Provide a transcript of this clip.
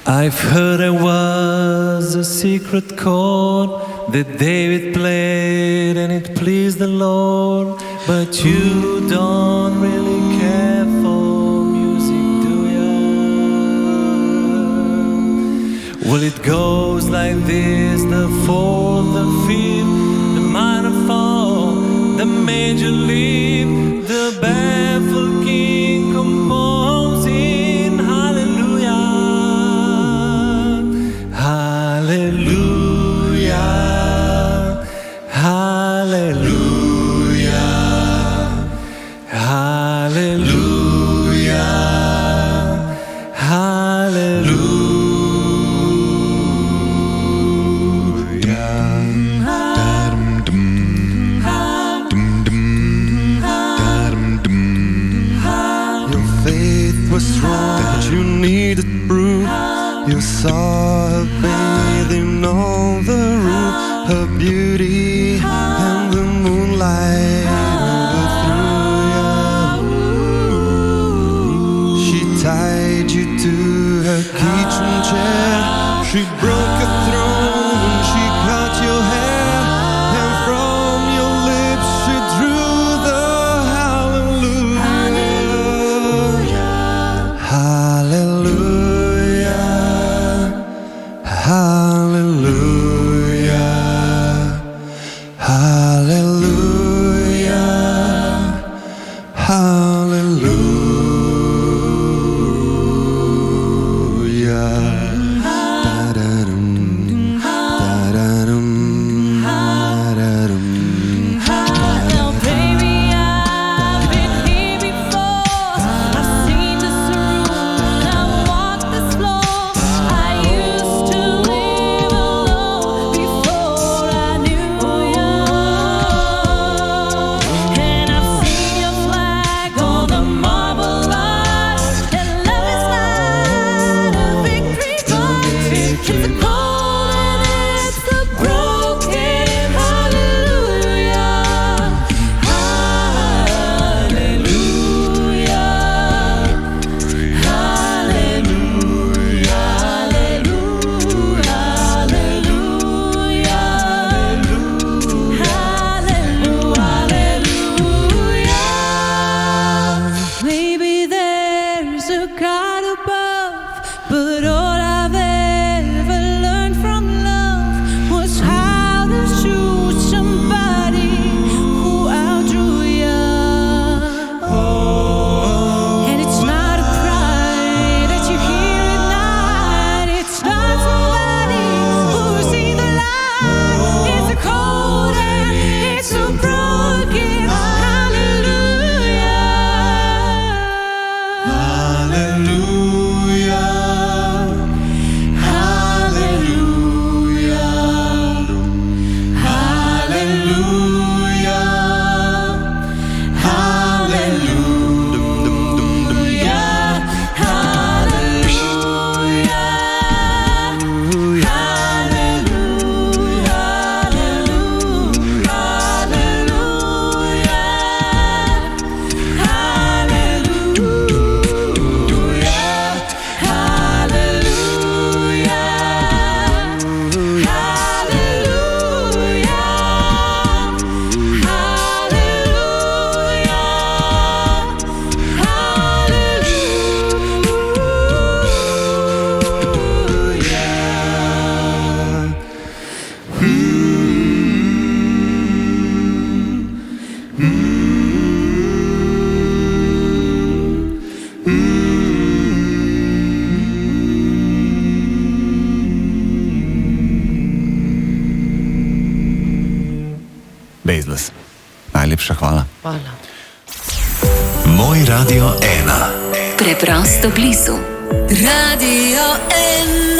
I've heard there was a secret chord that David played and it pleased the Lord, but you don't really care for music, do ya? Well, it goes like this: the fourth, the fifth, the minor fall, the major lead, the baffled king composing hallelujah, hallelujah, hallelujah, hallelujah, hallelujah. You saw her bathing on the roof, her beauty and the moonlight overthrew you. She tied you to her kitchen chair, she broke your throne and she cut your hair, and from your lips she drew the hallelujah, hallelujah. Bassless. Najlepša hvala. Hvala. Moj radio 1. Preprosto blizu. Radio 1.